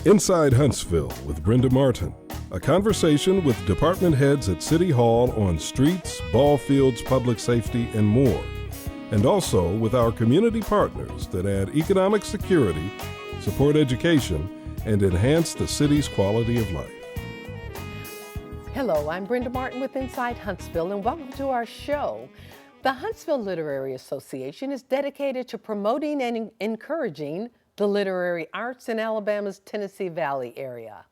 Inside Huntsville with Brenda Martin, a conversation with department heads at City Hall on streets, ball fields, public safety, and more. And also with our community partners that add economic security, support education, and enhance the city's quality of life. Hello, I'm Brenda Martin with Inside Huntsville, and welcome to our show. The Huntsville Literary Association is dedicated to promoting and encouraging the literary arts in Alabama's Tennessee Valley area.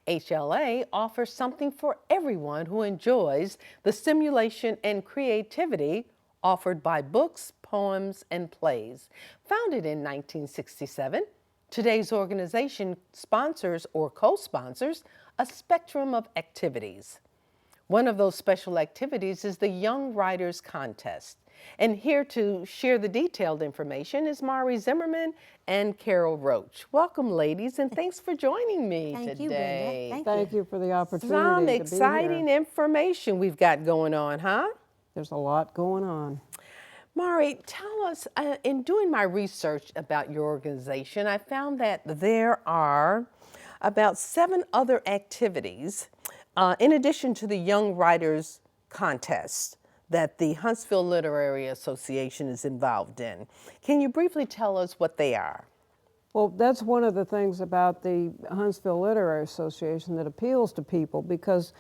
HLA offers something for everyone who enjoys the stimulation and creativity offered by books, poems, and plays. Founded in 1967, today's organization sponsors or co-sponsors a spectrum of activities. One of those special activities is the Young Writers Contest. And here to share the detailed information is Mari Zimmerman and Carol Roach. Welcome, ladies, and thanks for joining me today. Thank you, Brenda. Thank you for the opportunity Some to be exciting here. information we've got going on, huh? There's a lot going on. Mari, tell us, in doing my research about your organization, I found that there are about 7 other activities in addition to the Young Writers Contest that the Huntsville Literary Association is involved in. Can you briefly tell us what they are? Well, that's one of the things about the Huntsville Literary Association that appeals to people because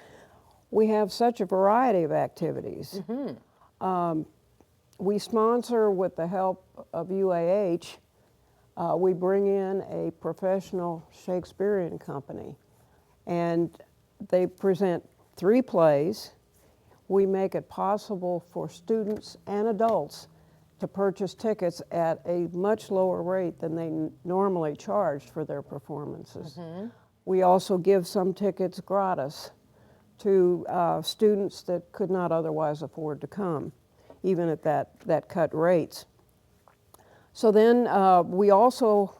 we have such a variety of activities. We sponsor, with the help of UAH, we bring in a professional Shakespearean company, and they present 3 plays. We make it possible for students and adults to purchase tickets at a much lower rate than they normally charge for their performances. We also give some tickets gratis to students that could not otherwise afford to come, even at that cut rates. So then we also,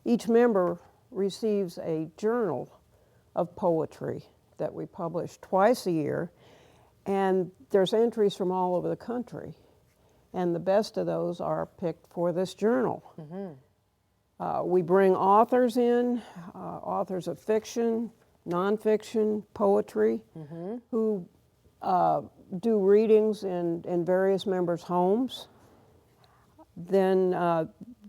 each member receives a journal of poetry that we publish twice a year, and there's entries from all over the country, and the best of those are picked for this journal. We bring authors in, authors of fiction, nonfiction, poetry, who do readings in various members' homes. Then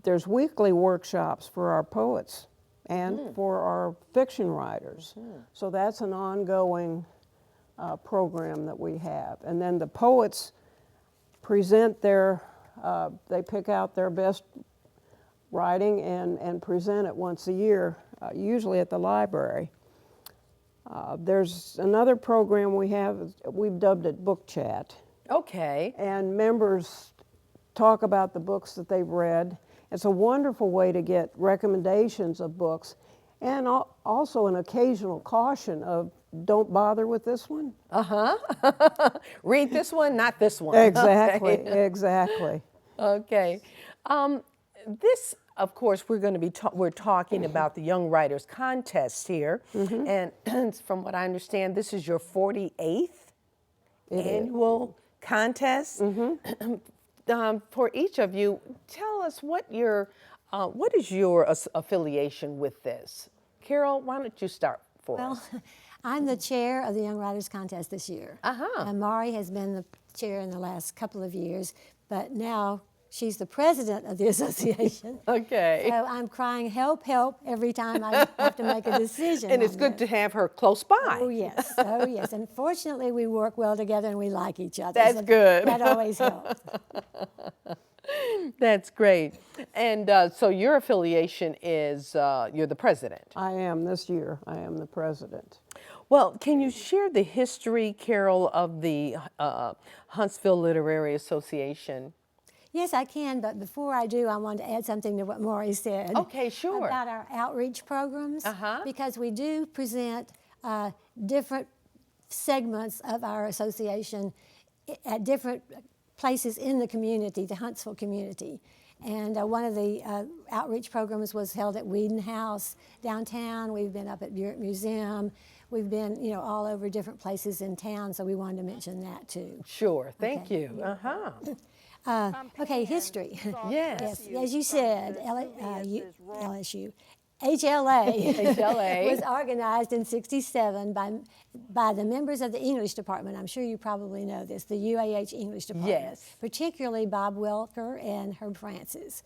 there's weekly workshops for our poets and for our fiction writers. So that's an ongoing program that we have. And then the poets present they pick out their best writing and present it once a year, usually at the library. There's another program we have, we've dubbed it Book Chat. Okay. And members talk about the books that they've read. It's a wonderful way to get recommendations of books, and also an occasional caution of don't bother with this one. Read this one, not this one. Exactly, Okay. exactly. Okay. This, of course, we're talking about the Young Writers Contest here, and from what I understand, this is your 48th annual contest. For each of you, tell us what is your affiliation with this? Carol, why don't you start for us? I'm the chair of the Young Writers Contest this year. And Mari has been the chair in the last couple of years, but now she's the president of the association. Okay. So I'm crying help, help every time I have to make a decision. And it's good to have her close by. Oh yes, oh yes. And fortunately we work well together and we like each other. That's good. That always helps. That's great. And so your affiliation is, you're the president. I am this year. I am the president. Well, can you share the history, Carol, of the Huntsville Literary Association? Yes, I can, but before I do, I want to add something to what Maury said. Okay, sure. About our outreach programs, because we do present different segments of our association at different places in the community, the Huntsville community. And one of the outreach programs was held at Whedon House downtown. We've been up at Buick Museum. We've been, all over different places in town, so we wanted to mention that too. Sure, thank you. Okay, history. Yes. Yes, as you said, LSU. HLA, HLA. was organized in '67 by the members of the English department. I'm sure you probably know this, the UAH English department. Yes. Particularly Bob Welker and Herb Francis.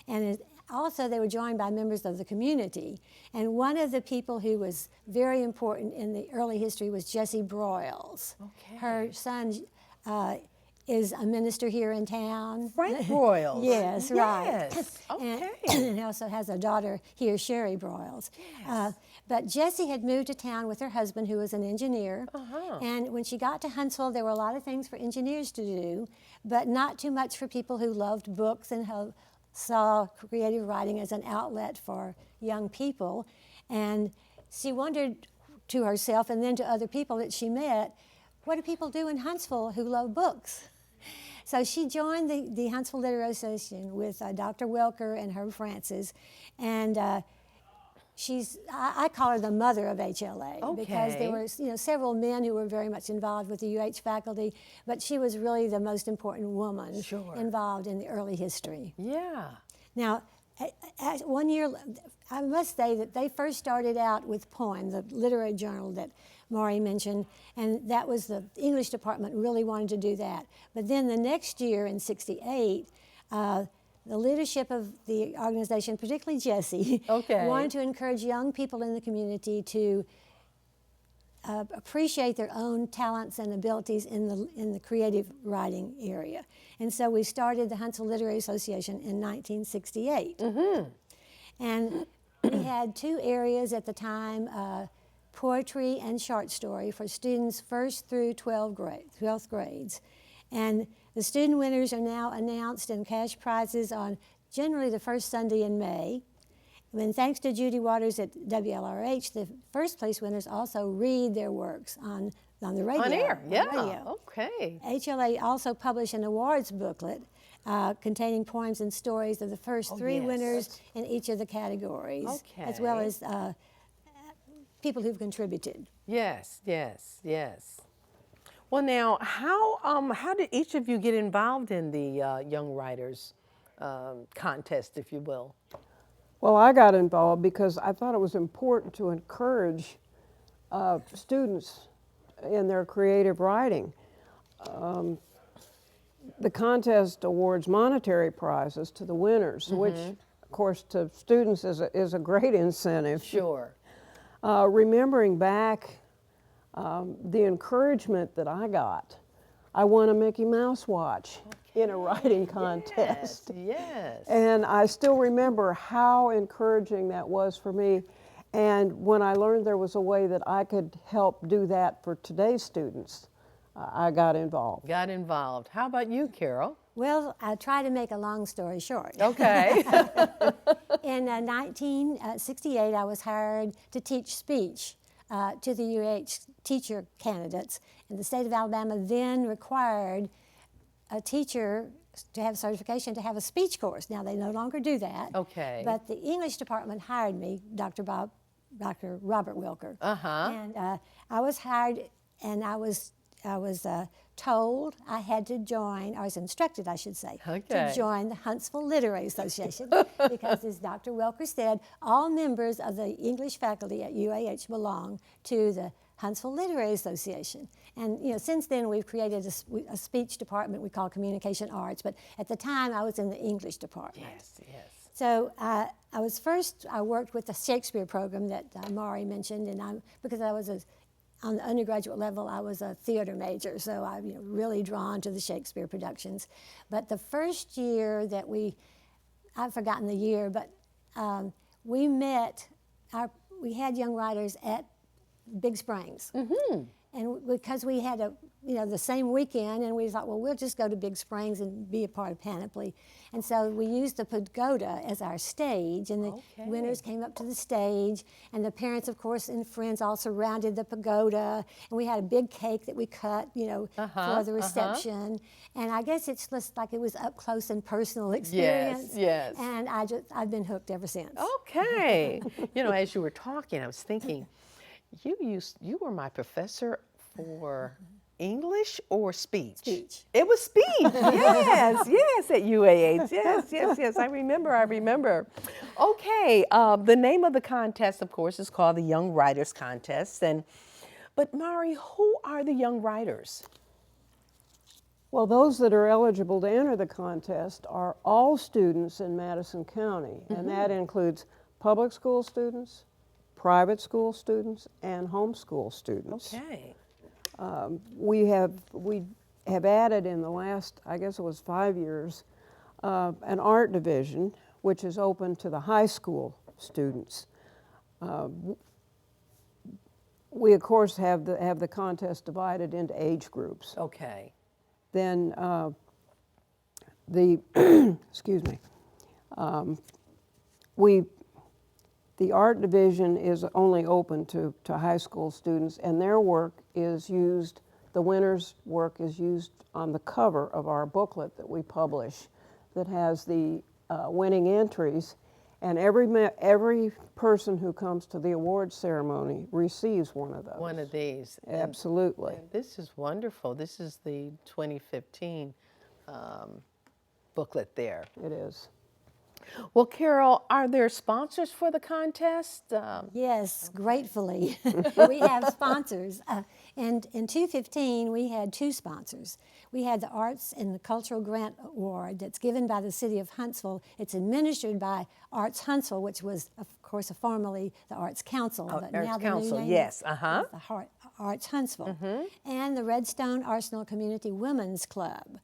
And also they were joined by members of the community. And one of the people who was very important in the early history was Jessie Broyles. Okay. Her son is a minister here in town. Frank Broyles. Yes, right. Yes. Okay. And also has a daughter here, Sherry Broyles. Yes. But Jessie had moved to town with her husband, who was an engineer. And when she got to Huntsville, there were a lot of things for engineers to do, but not too much for people who loved books and who saw creative writing as an outlet for young people. And she wondered to herself and then to other people that she met, what do people do in Huntsville who love books? So she joined the Huntsville Literary Association with Dr. Welker and Herb Francis, and I call her the mother of HLA because there were several men who were very much involved with the UH faculty, but she was really the most important woman involved in the early history. Yeah. Now, one year, I must say that they first started out with Poem, the literary journal that Maury mentioned, and that was the English department really wanted to do that. But then the next year in '68, the leadership of the organization, particularly Jessie, wanted to encourage young people in the community to appreciate their own talents and abilities in the creative writing area. And so we started the Huntsville Literary Association in 1968. And we had two areas at the time, poetry and short story for students 1st through 12th grades. And the student winners are now announced and cash prizes on generally the first Sunday in May. And thanks to Judy Waters at WLRH, the first place winners also read their works on the radio. On air, yeah. Radio. Okay. HLA also published an awards booklet containing poems and stories of the first three winners in each of the categories, as well as people who've contributed. Yes, yes, yes. Well, now, how did each of you get involved in the Young Writers contest, if you will? Well, I got involved because I thought it was important to encourage students in their creative writing. The contest awards monetary prizes to the winners, which, of course, to students is a great incentive. Sure. Remembering back the encouragement that I got, I won a Mickey Mouse watch in a writing contest. Yes. And I still remember how encouraging that was for me. And when I learned there was a way that I could help do that for today's students, I got involved. Got involved. How about you, Carol? Well, I try to make a long story short. Okay. In 1968, I was hired to teach speech to the UH teacher candidates. And the state of Alabama then required a teacher to have certification to have a speech course. Now, they no longer do that. Okay. But the English department hired me, Dr. Robert Welker. And I was hired, and I was told I had to join, or I was instructed, I should say, to join the Huntsville Literary Association because, as Dr. Welker said, all members of the English faculty at UAH belong to the Huntsville Literary Association. And since then we've created a speech department we call Communication Arts, but at the time I was in the English department. Yes, yes. So I worked with the Shakespeare program that Maury mentioned, and because I was on the undergraduate level, I was a theater major, so I'm really drawn to the Shakespeare productions. But the first year that I've forgotten the year, but we had young writers at Big Springs. And because we had the same weekend, and we thought, well, we'll just go to Big Springs and be a part of Panoply. And so we used the pagoda as our stage, and the winners came up to the stage, and the parents, of course, and friends all surrounded the pagoda, and we had a big cake that we cut, for the reception. And I guess it's just like it was up close and personal experience. Yes, yes. And I've been hooked ever since. Okay. As you were talking, I was thinking, you were my professor for English or speech? Speech. It was speech. Yes, yes, at UAH. Yes. I remember. Okay. The name of the contest, of course, is called the Young Writers Contest. But Mari, who are the young writers? Well, those that are eligible to enter the contest are all students in Madison County, and that includes public school students, private school students, and homeschool students. Okay. We have added in the last, I guess it was 5 years, an art division, which is open to the high school students. We of course have the contest divided into age groups. Okay. Then excuse me, the art division is only open to high school students, and their work is used, the winner's work is used on the cover of our booklet that we publish that has the winning entries, and every person who comes to the awards ceremony receives one of those. One of these. Absolutely. And this is wonderful. This is the 2015 booklet there. It is. Well, Carol, are there sponsors for the contest? Yes, gratefully. We have sponsors. And in 2015, we had 2 sponsors. We had the Arts and the Cultural Grant Award that's given by the City of Huntsville. It's administered by Arts Huntsville, which was, of course, formerly the Arts Council. Oh, but Arts now the Council, new name yes, is the Arts Huntsville. And the Redstone Arsenal Community Women's Club.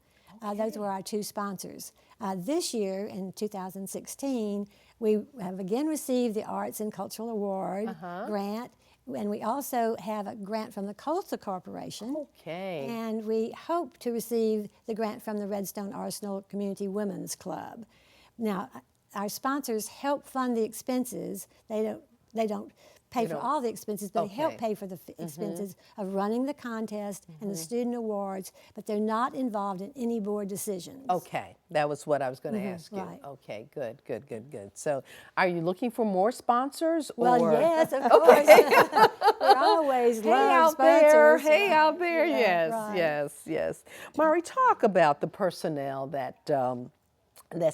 Those were our 2 sponsors. This year, in 2016, we have again received the Arts and Cultural Award grant, and we also have a grant from the Coastal Corporation. Okay. And we hope to receive the grant from the Redstone Arsenal Community Women's Club. Now, our sponsors help fund the expenses. They don't pay for all the expenses, but they help pay for the expenses of running the contest and the student awards, but they're not involved in any board decisions. Okay, that was what I was going to ask you. right. Okay, good. So, are you looking for more sponsors? Well, or? yes, of course. We're always love sponsors. Hey out there, Yeah, right. yes. Mari, talk about the personnel that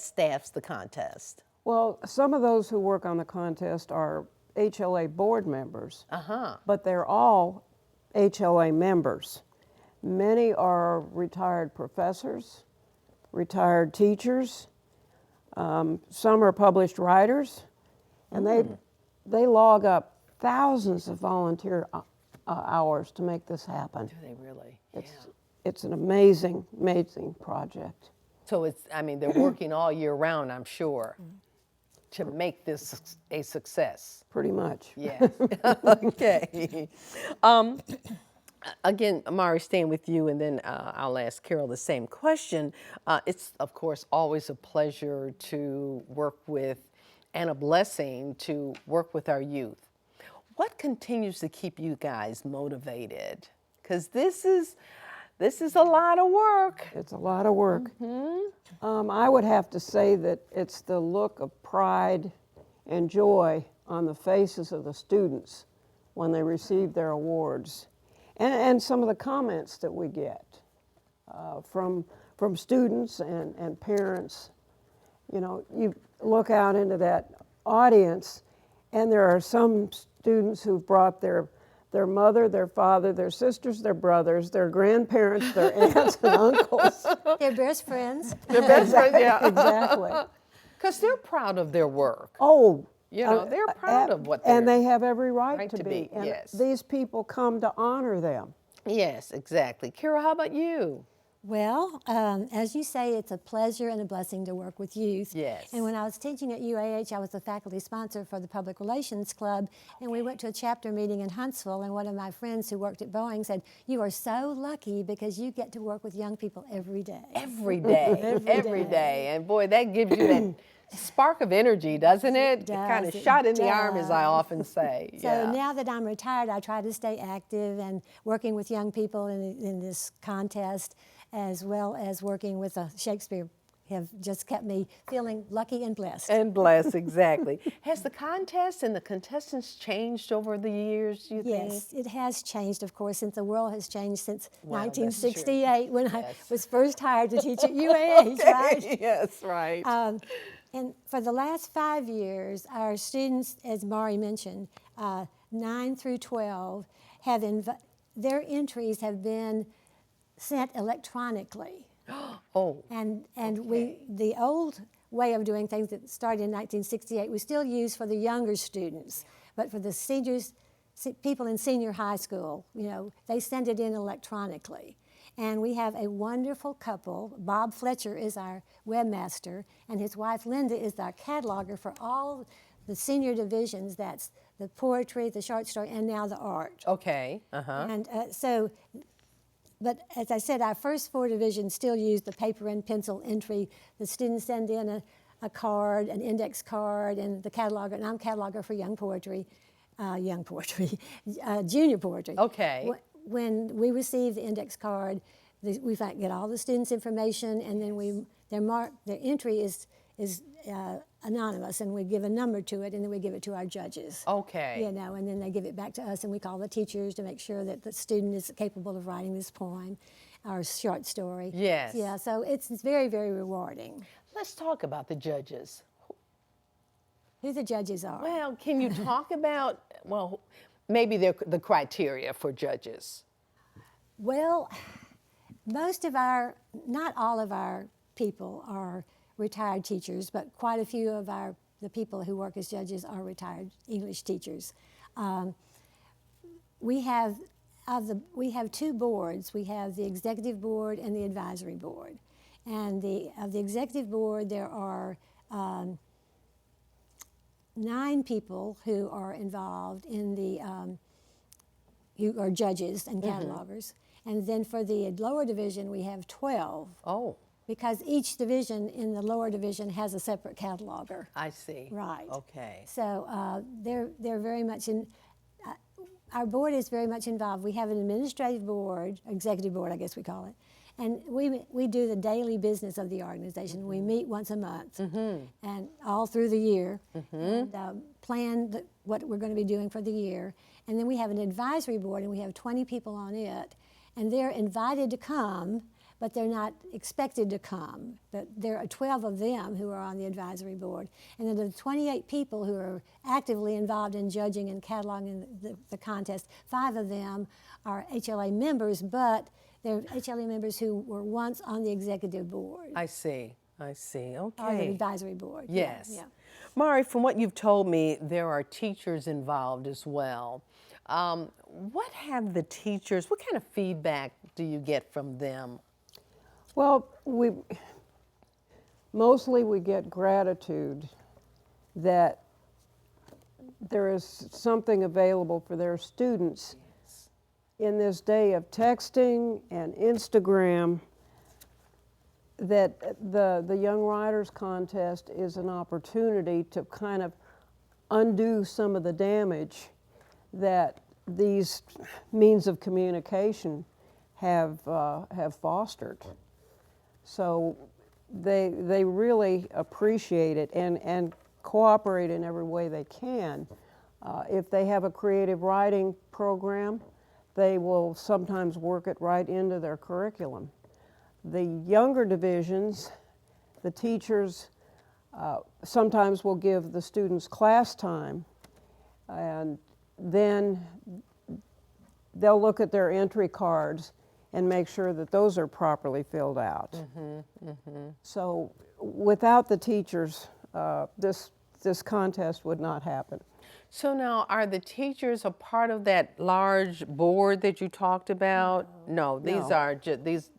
staffs the contest. Well, some of those who work on the contest are HLA board members, but they're all HLA members. Many are retired professors, retired teachers, some are published writers, and they log up thousands of volunteer hours to make this happen. Do they really? It's an amazing project. So they're working all year round, I'm sure, to make this a success. Pretty much. Yes. Okay. Again, Mari, staying with you, and then I'll ask Carol the same question. It's, of course, always a pleasure to work with and a blessing to work with our youth. What continues to keep you guys motivated? Because this is a lot of work. It's a lot of work. I would have to say that it's the look of pride and joy on the faces of the students when they receive their awards, and some of the comments that we get from students and parents. You know, you look out into that audience, and there are some students who've brought their mother, their father, their sisters, their brothers, their grandparents, their aunts and uncles. Their best friends. Their best friends, yeah. Exactly. Because they're proud of their work. Oh, You know, they're proud of what they're and they have every right right to to be. be, And yes. these people come to honor them. Yes, exactly. Carol, how about you? Well, as you say, it's a pleasure and a blessing to work with youth. Yes. And when I was teaching at UAH, I was the faculty sponsor for the Public Relations Club, and we went to a chapter meeting in Huntsville, and one of my friends who worked at Boeing said, "You are so lucky because you get to work with young people every day." Every day. Every day. And boy, that gives you that spark of energy, doesn't it? It Kind of does, shot it in the arm, as I does. often say. So now that I'm retired, I try to stay active and working with young people in this contest, as well as working with a Shakespeare have just kept me feeling lucky and blessed. And blessed, exactly. Has the contest and the contestants changed over the years, you think? Yes, it has changed, of course, since the world has changed since Well, that's 1968 when I Yes. was first hired to teach at UAH, right? Yes, right. And for the last 5 years, our students, as Mari mentioned, 9 through 12, have their entries have been sent electronically. Oh, And okay. the old way of doing things that started in 1968 we still use for the younger students, but for the seniors, people in senior high school, they send it in electronically. And we have a wonderful couple. Bob Fletcher is our webmaster, and his wife Linda is our cataloger for all the senior divisions. That's the poetry, the short story, and now the art. Okay, uh-huh. And but as I said, our first 4 divisions still use the paper and pencil entry. The students send in a card, an index card, and the cataloger, and I'm cataloger for junior poetry. Okay. When we receive the index card, we get all the students' information, and then their entry is anonymous, and we give a number to it, and then we give it to our judges. Okay. And then they give it back to us, and we call the teachers to make sure that the student is capable of writing this poem or short story. Yes. Yeah, so it's very, very rewarding. Let's talk about the judges. Who the judges are. Well, can you talk about, maybe the criteria for judges? Well, not all of our people are retired teachers, but quite a few of the people who work as judges are retired English teachers. We have 2 boards. We have the executive board and the advisory board. And of the executive board, there are 9 people who are involved in who are judges and catalogers. And then for the lower division, we have 12. Oh. Because each division in the lower division has a separate cataloger. I see. Right. Okay. So they're very much in. Our board is very much involved. We have an administrative board, executive board, I guess we call it, and we do the daily business of the organization. We meet once a month, and all through the year, and plan what we're going to be doing for the year. And then we have an advisory board, and we have 20 people on it, and they're invited to come, but they're not expected to come. But there are 12 of them who are on the advisory board. And then the 28 people who are actively involved in judging and cataloging the contest, 5 of them are HLA members, but they're HLA members who were once on the executive board. I see. Okay. Or the advisory board. Yes. Yeah. Mari, from what you've told me, there are teachers involved as well. What have the teachers, what kind of feedback do you get from them? Well, mostly we get gratitude that there is something available for their students. Yes. In this day of texting and Instagram, that the Young Writers Contest is an opportunity to kind of undo some of the damage that these means of communication have fostered. So they really appreciate it and cooperate in every way they can. If they have a creative writing program, they will sometimes work it right into their curriculum. The younger divisions, the teachers sometimes will give the students class time, and then they'll look at their entry cards and make sure that those are properly filled out. So without the teachers, this contest would not happen. So now, are the teachers a part of that large board that you talked about? No, these are just these.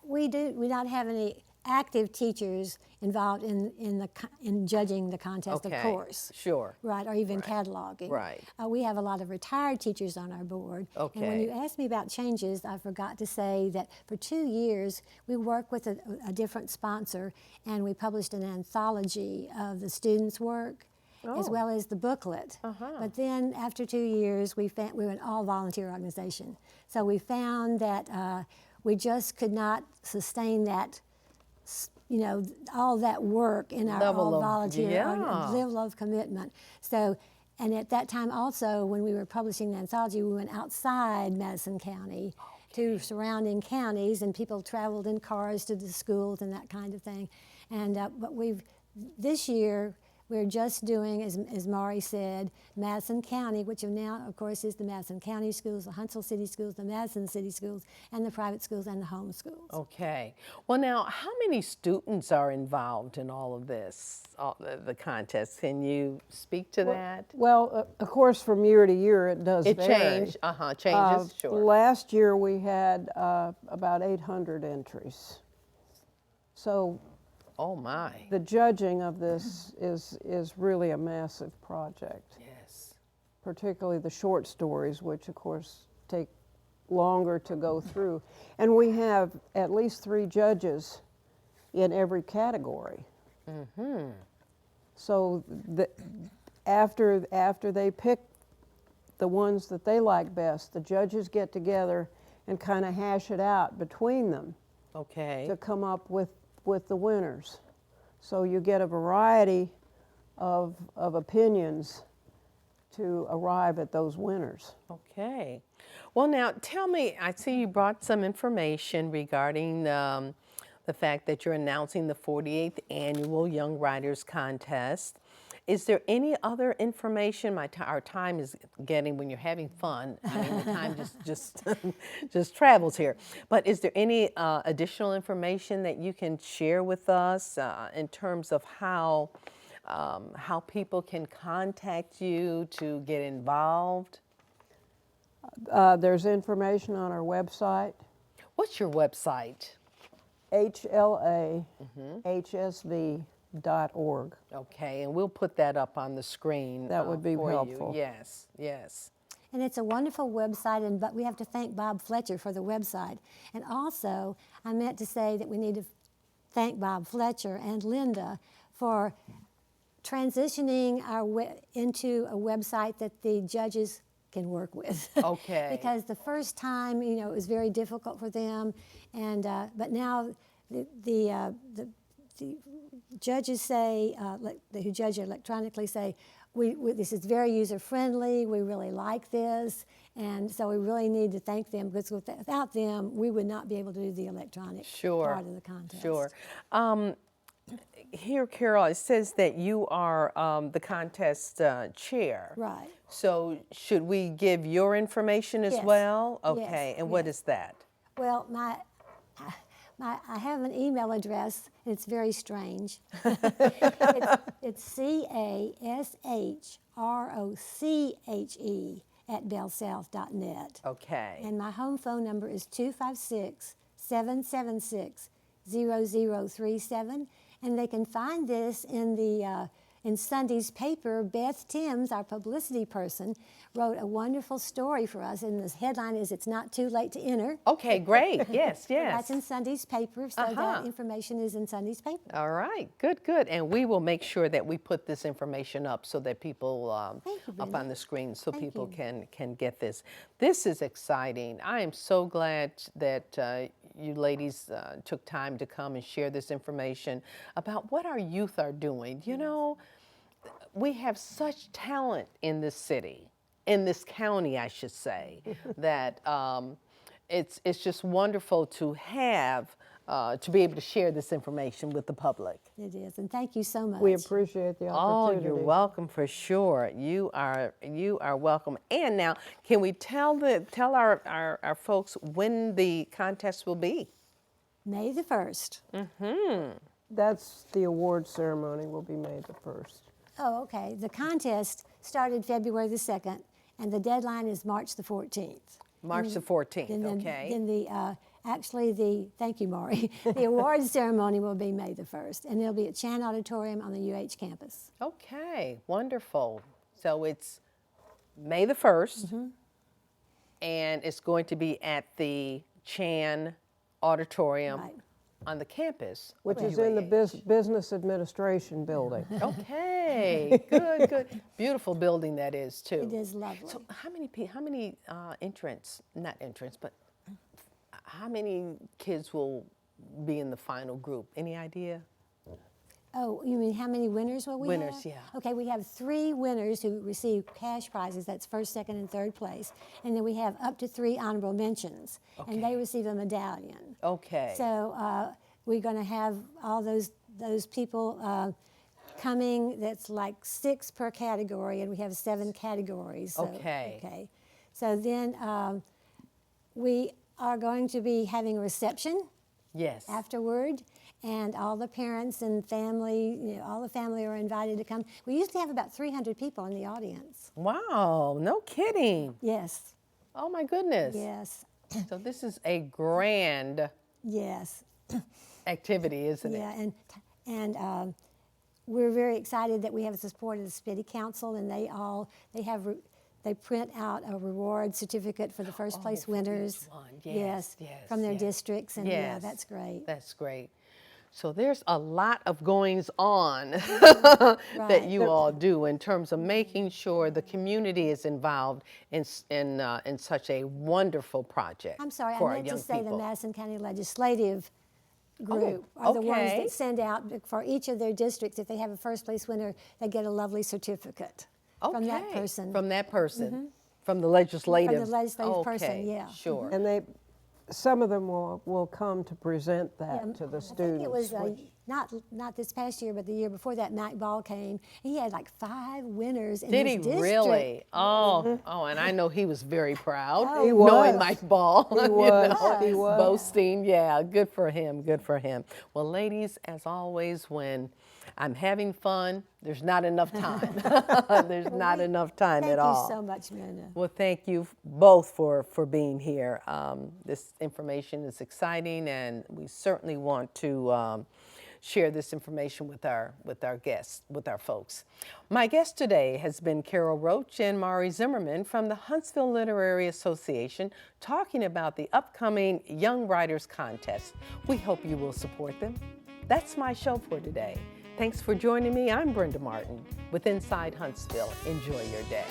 We don't have any active teachers involved in judging the contest, Okay, of course. sure. Right, or even cataloging. Right. We have a lot of retired teachers on our board. Okay. And when you asked me about changes, I forgot to say that for 2 years, we worked with a different sponsor, and we published an anthology of the students' work, as well as the booklet. But then after 2 years, we were an all-volunteer organization. So we found that we just could not sustain that you know, all that work in our Level all of- volunteer yeah. level of commitment. So, and at that time also, when we were publishing the anthology, we went outside Madison County to surrounding counties, and people traveled in cars to the schools and that kind of thing. And but this year, we're just doing, as Maury said, Madison County, which now, of course, is the Madison County schools, the Huntsville City schools, the Madison City schools, and the private schools and the home schools. Okay. Well, now, how many students are involved in all of this, the contest? Can you speak to that? Well, of course, from year to year, it does It vary. changes, sure. Last year, we had about 800 entries. So Oh, my. the judging of this is really a massive project, Yes. particularly the short stories, which, of course, take longer to go through. And we have at least 3 judges in every category. Mm-hmm. So after they pick the ones that they like best, the judges get together and kind of hash it out between them Okay. to come up with the winners. So you get a variety of opinions to arrive at those winners. Okay. Well, now, tell me, I see you brought some information regarding the fact that you're announcing the 48th Annual Young Writers Contest. Is there any other information? Our time is getting, when you're having fun, I mean, the time just travels here. But is there any additional information that you can share with us in terms of how people can contact you to get involved? There's information on our website, What's your website? HLAHSV.org. Okay, and we'll put that up on the screen. That would be for helpful. You. Yes, yes. And it's a wonderful website, but we have to thank Bob Fletcher for the website. And also, I meant to say that we need to thank Bob Fletcher and Linda for transitioning into a website that the judges can work with. Okay. Because the first time, you know, it was very difficult for them, and but now the judges say, who judge electronically say, this is very user friendly. We really like this, and so we really need to thank them, because without them, we would not be able to do the electronic part of the contest. Sure. Here, Carol, it says that you are the contest chair. Right. So should we give your information as Yes. well? Okay, Yes. and what Yes. is that? Well, I have an email address. It's very strange. it's CASHROCHE@bellsouth.net. Okay. And my home phone number is 256-776-0037. And they can find this in Sunday's paper. Beth Timms, our publicity person, wrote a wonderful story for us, and the headline is "It's Not Too Late to Enter." Okay, great. Yes, yes. That's in Sunday's paper, so that information is in Sunday's paper. All right, good, good. And we will make sure that we put this information up so that people, up on the screen, so people can get this. This is exciting. I am so glad that you ladies took time to come and share this information about what our youth are doing. You know, we have such talent in this city, in this county, I should say, that it's just wonderful to have, to be able to share this information with the public. It is, and thank you so much. We appreciate the opportunity. Oh, you're welcome for sure. You are welcome. And now, can we tell our folks when the contest will be? May the 1st. That's the award ceremony will be May the 1st. Oh, okay. The contest started February the 2nd, and the deadline is March the 14th. March the 14th, Then okay. Thank you, Maury. The awards ceremony will be May the 1st, and it'll be at Chan Auditorium on the UH campus. Okay, wonderful. So it's May the 1st, and it's going to be at the Chan Auditorium on the campus. Which of is in the UAH. Business Administration Building. Okay, good, good. Beautiful building that is too. It is lovely. So how many not entrants, but how many kids will be in the final group? Any idea? Oh, you mean how many winners will we have? Winners, yeah. Okay, we have 3 winners who receive cash prizes. That's first, second, and third place. And then we have up to 3 honorable mentions, and they receive a medallion. Okay. So we're going to have all those people coming. That's like 6 per category, and we have 7 categories. So, Okay. So then we are going to be having a reception. Yes. Afterward, and all the parents and family, all the family are invited to come. We usually have about 300 people in the audience. Wow, no kidding. Yes. Oh my goodness. Yes. So this is a grand Yes. activity, isn't it? Yeah, and we're very excited that we have the support of the City Council, and they print out a reward certificate for the first place winners. Each one. Yes, from their yes. districts, and yeah, that's great. That's great. So there's a lot of goings on that you all do in terms of making sure the community is involved in such a wonderful project. I'm sorry, for I our meant to young say people. the Madison County Legislative Group are the ones okay. that send out for each of their districts. If they have a first place winner, they get a lovely certificate from that person. From that person, from the legislative. From the legislative person, yeah. Sure. And some of them will come to present that to the students. I think it was not this past year, but the year before that, Mac Ball came. He had like 5 winners in Did his he district. really? Oh, and I know he was very proud. He knowing was. Mike Ball. He was. He was. Boasting, yeah, good for him, good for him. Well, ladies, as always, when I'm having fun, there's not enough time. There's not enough time at all. Thank you so much, Brenda. Well, thank you both for being here. This information is exciting, and we certainly want to share this information with our guests, with our folks. My guest today has been Carol Roach and Mari Zimmerman from the Huntsville Literary Association, talking about the upcoming Young Writers Contest. We hope you will support them. That's my show for today. Thanks for joining me. I'm Brenda Martin with Inside Huntsville. Enjoy your day.